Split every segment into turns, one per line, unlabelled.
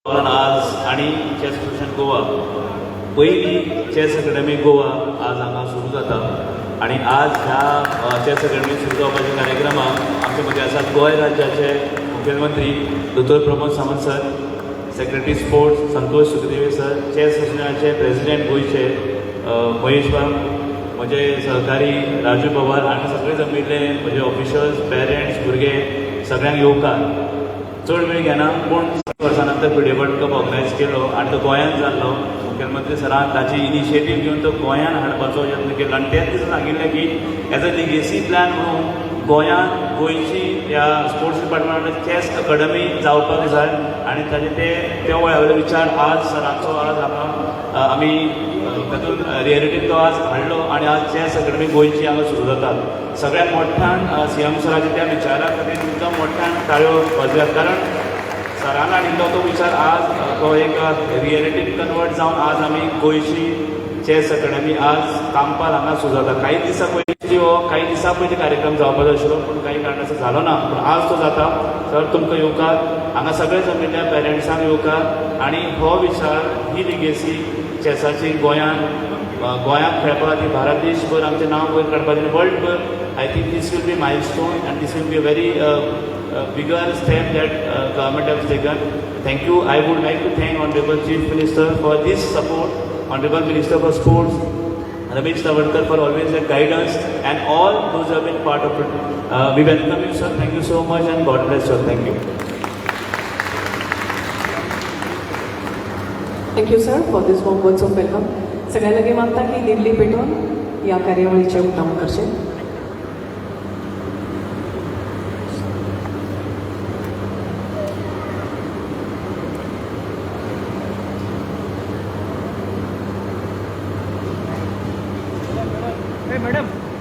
आज आणि chess association Goa पहिली चॅस अकॅडमी गोवा आज हांगा सुरू जाता आणि आज ह्या चॅस अकॅडमी सुरू जावपाच्या कार्यक्रमाक आमचे मदीं आसात गोंय राज्याचे मुख्यमंत्री दोतोर Pramod Sawant sir, secretary sports Santosh Sukhdevi sir, chess असोसिएशनाचे प्रेसिडेंट गोंयचे महेश बाब, म्हजे सहकारी राजू पवार आनी सगळे जमिल्ले म्हजे ऑफिशल्स, पेरेंट्स, भुरगे सगळ्यांक येवकार. चड वेळ घेना पूण वर्सां नंतर फिडे वर्ल्ड कप ऑर्गनायज केलो आनी तो गोंयांत जाल्लो. मुख्यमंत्री सरान ताची इनिशिएटीव घेवन तो गोंयांत हाडपाचो यत्न केलो आनी तेच दिसा सांगिल्लें की एज अ लिगेसी प्लॅन म्हणून गोंयांत गोंयची ह्या स्पोर्ट्स डिपार्टमेंटान चॅस अकॅडमी जावपाक जाय आनी ताजे त्या वेळावयले विचार आज सरांचो आज हांगा आमी तातूंत रियलिटीन तो आज हाडलो आनी आज चॅस अकॅडमी गोंयची हांगा सुरू जाता. सगळ्यात मोठ्यान सीएम सराच्या त्या विचारा खातीर तुमकां मोठ्यान ताळयो वाजयात, कारण सरान हाडिल्लो तो विचार आज तो एक रियलिटीन कन्वर्ट जावन आज आमी गोंयची चॅस अकॅडमी आज कामपाल हांगा सुरू जाता. काही दिसा पयलीं हो काही दिसा पयलीं कार्यक्रम जावपाचो आशिल्लो पूण काही कारणास्तव जालो ना, पूण आज तो जाता. तर तुमकां येवकार, हांगा सगळे जमिल्ल्या पेरंट्सांक येवकार आनी हो विचार ही लिगेसी चॅसाची गोंयांत खेळपा खातीर भारत देशभर आमचें नांव वयर काडपा खातीर वर्ल्ड भर I think this will be milestone and this will be a very bigger step that government has taken. Thank you. I would like to thank Honorable Chief Minister for this support, Honorable Minister for Sports, Ramesh Tavadkar for always their guidance and all those who have been part of it. We welcome you, sir. Thank you so much and God bless you. Thank you.
Thank you, sir, for this warm words of welcome. सगळ्या लगे मागता की दिल्ली पेटोवन या कार्यावळीचे उद्दाम करचे.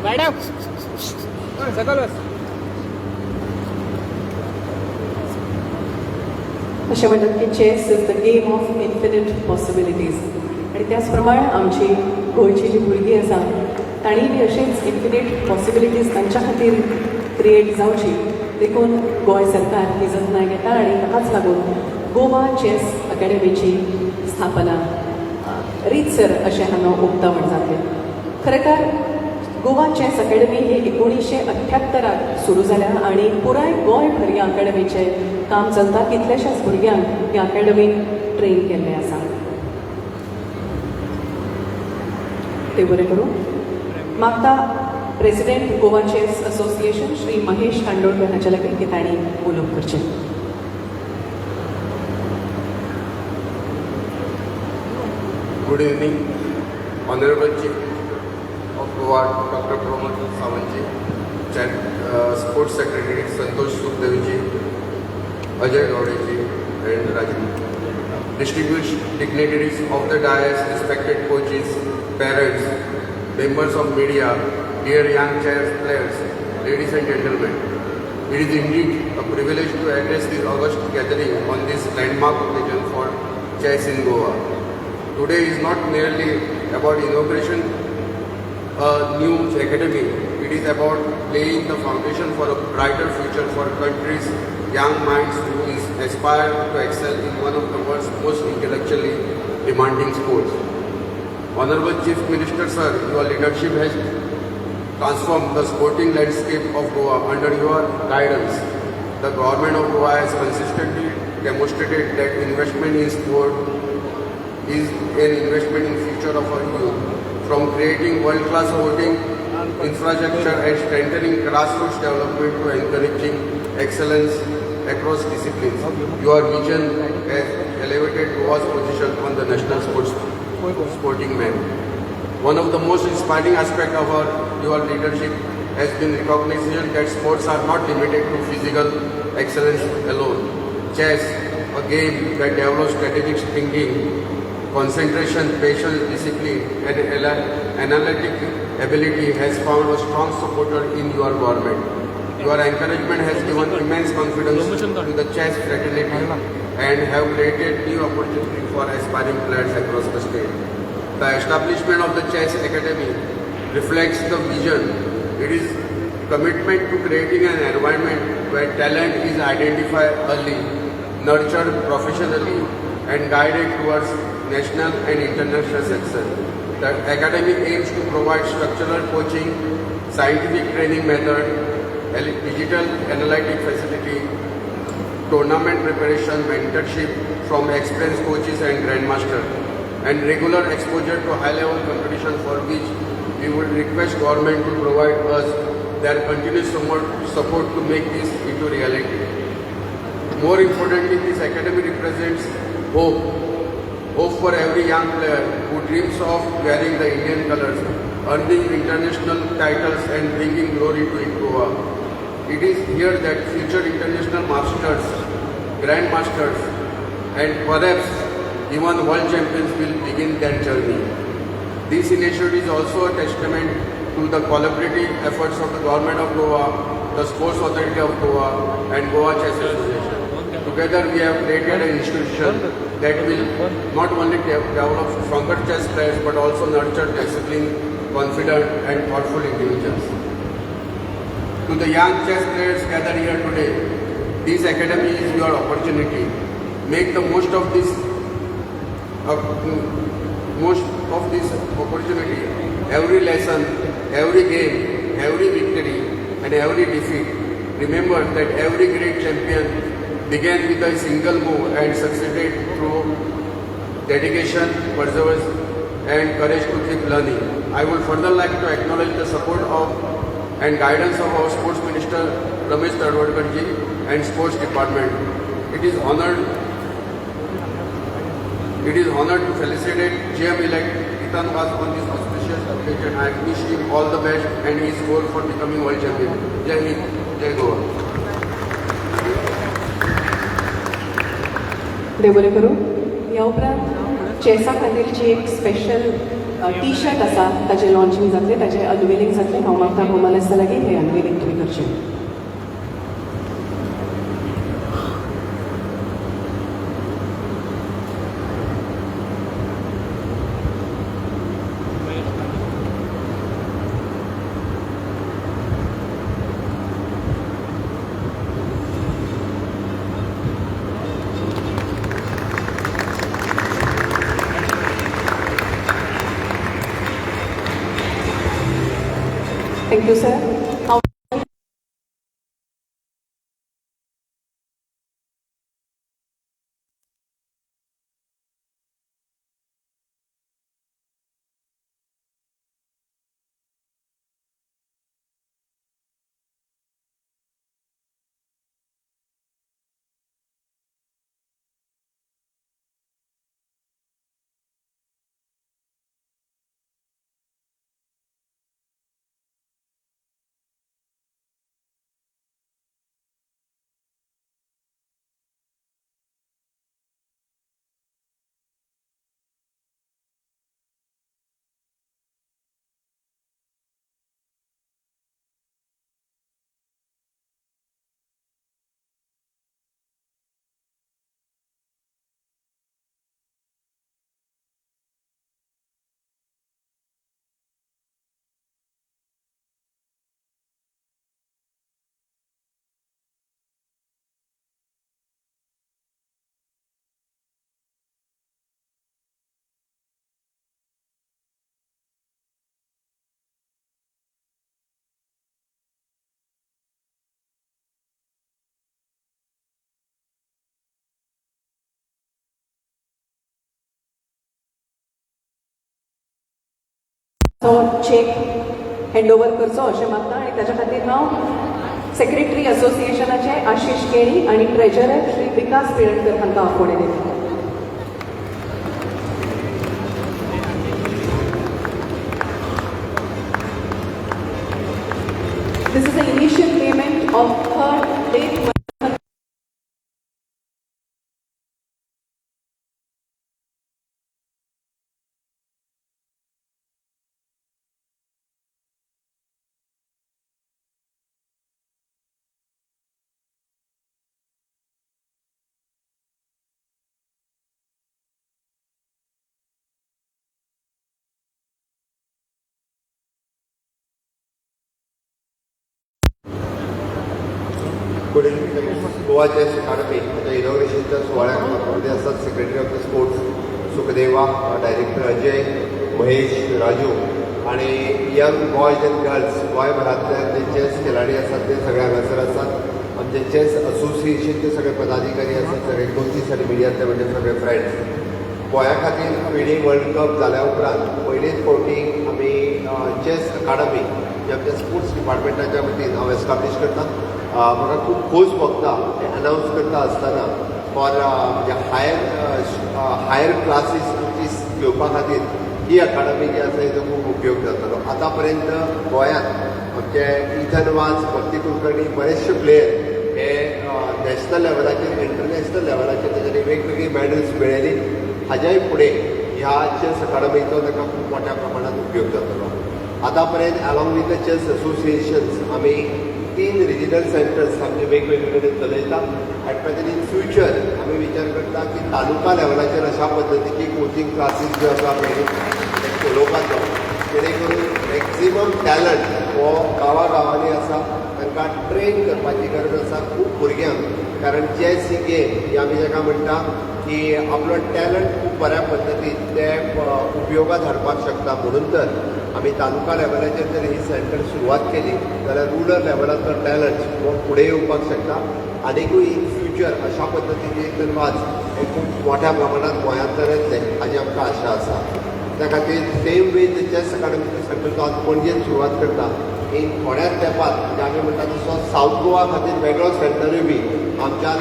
Madam सकल
अशें म्हणटात की chess is the game of infinite possibilities आनी त्याच प्रमाण आमची गोंयची जी भुरगीं आसा तांणी बी अशीच इन्फिनीट पॉसिबिलिटीज तांच्या खातीर क्रिएट जावची देखून गोंय सरकार ही जतनाय घेता आनी ताकाच लागून गोवा चॅस अकॅडमीची स्थापना रीतसर अशें हांगा उक्तावण जातलें. खरें गोवा चॅस अकॅडमी ही 1978 सुरू जाल्या आणि पुराय गोंयभर ह्या अकॅडमीचें काम चलता. कितल्याशाच भुरग्यांक ह्या अकॅडमीन ट्रेन केल्लें आसा. ते बरें करूं. मागता president Goa chess association Shri Mahesh Kandolkar हाचे लागीं की तांणी उलोवप करचें.
Good evening honourable chief of Goa, Dr. Pramod Sawant ji, Sports Secretary Santosh Sukhdevi ji, Ajay Gowde ji, and Rajiv. Distinguished dignitaries of the dais, respected coaches, parents, members of media, dear young chess players, ladies and gentlemen, it is indeed a privilege to address this august gathering on this landmark occasion for chess in Goa. Today is not merely about inauguration a new academy, it is about laying the foundation for a brighter future for country's young minds who aspire to excel in one of the world's most intellectually demanding sports. Honorable Chief Minister Sir, your leadership has transformed the sporting landscape of Goa. Under your guidance, the government of Goa has consistently demonstrated that investment in sport is an investment in future of our youth. From creating world-class sporting infrastructure and strengthening grassroots development to encouraging excellence across disciplines, your vision has elevated Goa's position on the national sporting map. One of the most inspiring aspects of your leadership has been recognition that sports are not limited to physical excellence alone. Chess, a game that develops strategic thinking, concentration, patience, discipline, and analytic ability, has found a strong supporter in your government. Your encouragement has given immense confidence to the chess fraternity and have created new opportunities for aspiring players across the state. The establishment of the Chess Academy reflects the vision. It is commitment to creating an environment where talent is identified early, nurtured professionally and guided towards national and international success. The academy aims to provide structural coaching, scientific training method, digital analytic facility, tournament preparation, mentorship from experienced coaches and grandmasters, and regular exposure to high-level competition, for which we would request government to provide us their continuous support to make this into reality. More importantly, this academy represents hope. Hope for every young player who dreams of wearing the Indian colors, earning international titles and bringing glory to Goa. It is here that future international masters, grandmasters, and perhaps even world champions will begin their journey. This initiative is also a testament to the collaborative efforts of the Government of Goa, the Sports Authority of Goa, and Goa Chess Association. Together we have created an institution that will not only develop stronger chess players but also nurture disciplined, confident, and thoughtful individuals. To the young chess players gathered here today, this academy is your opportunity. Make the most of this opportunity. Every lesson, every game, every victory, and every defeat. Remember that every great champion began with a single move and succeeded through dedication, perseverance, and courage to keep learning. I would further like to acknowledge the support of and guidance of our Sports Minister Ramesh Tadwadkar ji and Sports Department. It is honored to felicitate GM-elect Ethan Vaz on this auspicious occasion. I wish him all the best and his goal for becoming world champion. Jai Hind, Jai Goa.
देवरे करू ह्या उपरांत चॅसा खातीरची एक special T shirt आसा ताचें launching जातलें ताचें unveiling जातलें हांव मागता भोवमान आसता लागीं हें अनवेलिंग तुमी करचें. Thank you, sir. तो चेक हँडओवर करचो अशें मागता आनी ताच्या खातीर हांव सेक्रेटरी असोसिएशनाचे आशिश केणी आनी ट्रेजरर श्री विकास पिळणकर हांकां फुडें दिता. This is the initial payment of third late
good evening. Goa chess academy म्हणजे इनॉग्रेशनच्या सोहळ्याक मध्ये असतात secretary of the sports Sukhdeva, director Ajay, Mahesh, Raju आणि यंग बॉयज अँड गर्ल्स गोंयभरांतले जे चेस खेळाडी असतात ते सगळे हांगासर असतात. आमचे चेस असोसिएशनचे सगळे पदाधिकारी असतात, सगळे कोचीस आनी मिडियातले म्हणजे सगळे फ्रेंड्स. गोंया खातीर फिडे वर्ल्ड कप जाल्या उपरांत पयलेच फावटी आमी चेस अकादमी जे आमच्या स्पोर्ट्स डिपार्टमेंटाच्या वतीन हांव एस्टाब्लीश करता. म्हाका खूब खोस भोगता हें अनावन्स करता आसतना फॉर हायर क्लासीस घेवपा खातीर ही अकादमी जी आसा हेजो खूब उपयोग जातलो. आतां पर्यंत गोंयांत आमचे इथन वाज, भक्ती कुलकर्णी बरेचशे प्लेयर हे नॅशनल लेवलाचेर, इंटरनॅशनल लेवलाचेर तेच्यांनी वेगवेगळी मेडल्स मेळयली. हाज्याय फुडें ह्या चेस अकादमीचो ताका खूब मोठ्या प्रमाणात उपयोग जातलो. आतां पर्यंत along with the chess associations आमी 3 रिजनल सेंटर्स आमचे वेगवेगळे कडेन चलयता. एट प्रेझेंट इन फ्युचर आमी विचार करता की तालुका लेवलाचेर अशा पद्दतीची कोचिंग क्लासीस ज्यो आसा पळय चलोवपाचो, जेणे करून मॅक्झिमम टॅलंट हो गांवांनी आसा तांकां ट्रेन करपाची गरज आसा खूब भुरग्यांक. कारण चेस ही गेम ही आमी जाका म्हणटा की आपलो टॅलंट खूब बऱ्या पद्दतीन ते उपयोगात हाडपाक शकता. म्हणून तर आमी तालुका लेवलाचेर जर ही सेंटर सुरवात केली जाल्यार रुरल लेवलाचो टॅलंट हो फुडें येवपाक शकता. आनीकूय इन फ्युचर अशा पद्दतीचे तनवाज हे खूब मोठ्या प्रमाणात गोंयांत येतले हाची आमकां आशा आसा. त्या खातीर सेम वे द चेस अकादमीचो सेंटर तो आज पणजेन सुरवात करता. इन थोड्याच तेंपात म्हणजे आमी म्हणटा तसो सावथ गोवा खातीर वेगळो सेंटरूय बी आमच्यान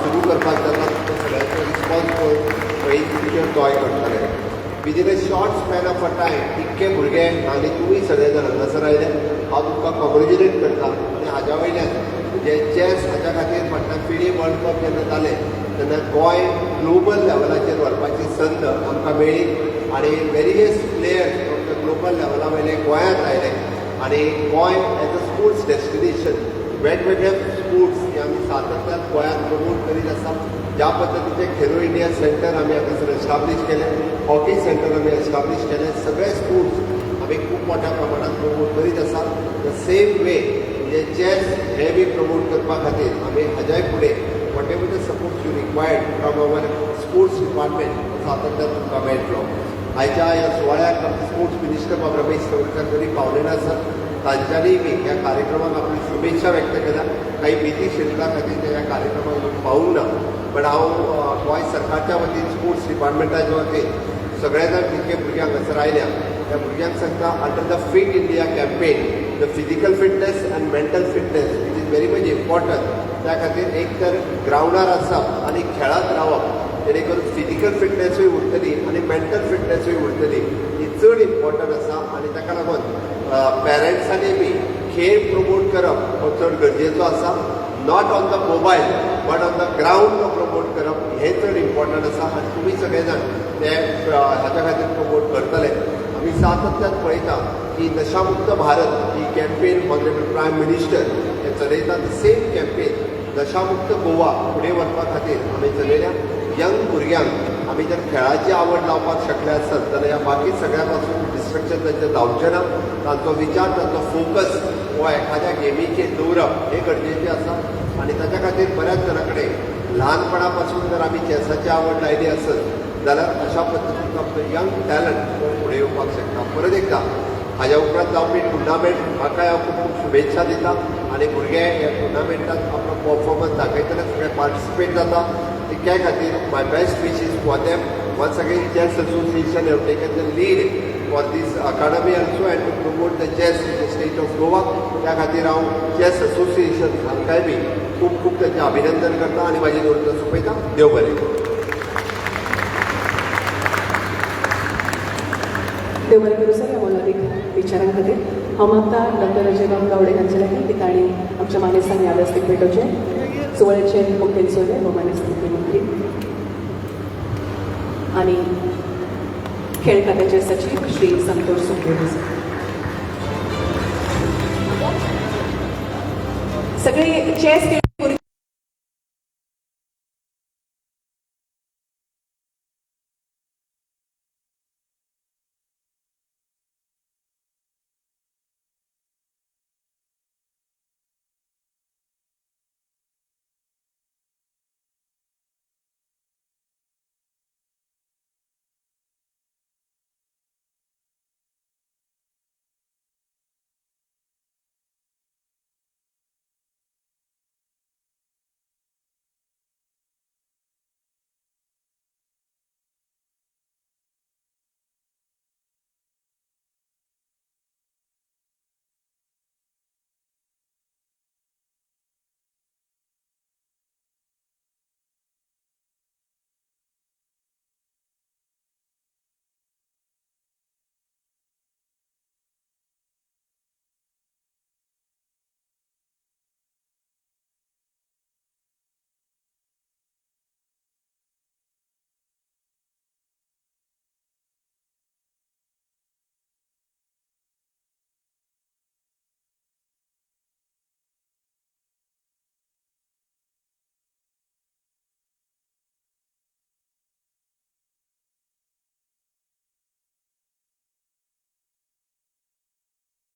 सुरू करपाक जाता. तो सगळ्यांचो रिस्पॉन्स पळोवन इन फ्युचर तोय करतले. Within a short span of a time इतके भुरगे आनी तुमी सगळे जाण हांगासर आयले हांव तुमकां कॉंग्रेच्युलेट करता. आनी हाज्या वयल्यान म्हणजे चेस हाच्या खातीर म्हणटा फिडे वर्ल्ड कप जेन्ना जालें तेन्ना गोंय ग्लोबल लेवलाचेर व्हरपाची संद आमकां मेळ्ळी आनी various players from the global लेवला वयले गोंयांत आयले. आनी Goa as a sports destination वेगवेगळे स्पोर्ट्स हे आमी सातत्यान गोंयांत प्रमोट करीत आसा. ज्या पद्दतीचे खेलो इंडिया सेंटर आमी हांगासर एस्टाब्लीश केले, हॉकी सेंटर आमी एस्टाब्लीश केले, सगळे स्पोर्ट्स आमी खूब मोठ्या प्रमाणात प्रमोट करीत आसा. द सेम वे म्हणजे चेस हे बी प्रमोट करपा खातीर आमी हाज्याय फुडें what ever the support you required from our sports department सातत्यान तुमकां मेळटलो. आयच्या ह्या सुवाळ्याक आमचे स्पोर्ट्स मिनिस्टर बाब रमेश तवडकर जरी पावले नासत तांच्यांनी बी ह्या कार्यक्रमाक आपली शुभेच्छा व्यक्त केल्या. काही भीती शिल्का खातीर ते ह्या कार्यक्रमाक पावूंक ना. पण हांव गोंय सरकारच्या वतीन स्पोर्ट्स डिपार्टमेंटाच्या वतीन सगळे जाण जितके भुरगे हांगासर आयल्या त्या भुरग्यांक सांगता under the fit India campaign the physical fitness and mental fitness which is very much important. त्या खातीर एक तर ग्रावंडार आसप आनी खेळात रावप जेणे करून फिजिकल फिटनेसूय उरतली आनी मेंटल फिटनेसूय उरतली. ही चड इम्पॉर्टंट आसा आनी ताका लागून पॅरंट्सांनी बी खेळ प्रमोट करप हो चड गरजेचो आसा. Not on the mobile but on the ground तो प्रमोट करप हें चड इम्पॉर्टंट आसा. आनी तुमी सगळे जाण ते हाच्या खातीर प्रमोट करतले. आमी सातत्यान पळयता की नशामुक्त भारत ही कॅम्पेन ऑनरेबल प्रायम मिनिस्टर हे चलयता. द सेम कॅम्पेन नशामुक्त गोवा फुडें व्हरपा खातीर आमी चलयल्या. यंग भुरग्यांक आमी जर खेळाची आवड लावपाक शकले आसत जाल्यार ह्या बाकी सगळ्या पासून डिस्ट्रक्शन तांचें जावचें ना. तांचो विचार तांचो फोकस हो एखाद्या गेमीचेर दवरप हें गरजेचें आसा. आनी ताच्या खातीर बऱ्याच जाणां कडेन ल्हानपणा पासून जर आमी चॅसाची आवड लायली आसत जाल्यार अशा पद्दतीन आपलो यंग टॅलंट हो फुडें येवपाक शकता. परत एकदा हाज्या उपरांत जावपी टुर्नामेंट म्हाकाय हांव खूब खूब शुभेच्छा दिता. आनी भुरगे ह्या टुर्नामेंटांत आपलो परफॉर्मन्स दाखयतले सगळे पार्टिसिपेट जाता. त्या खातीर my best wishes for them. Once again chess association have taken the lead for this academy also and to promote the chess in the state of Goa. त्या खातीर हांव चेस असोसिएशन हांकांय बी खूब खूब तांचें अभिनंदन करता आनी म्हाजी नोंद सोंपयता. देव बरें करूं.
देव बरें करूं सर ह्या मोलादीक विचारां खातीर. हांव मागता डॉक्टर अजय बाब गावडे हांचे लागीं की तांणी आमच्या मानेस्तांक यादस्तीक भेटोवचें. सुवाळ्याचे मुखेल सोयरे व मानेस्तांचे मंत्री आणि खेळ खात्याचे सचिव श्री संतोष सुखदेव सगळे चेस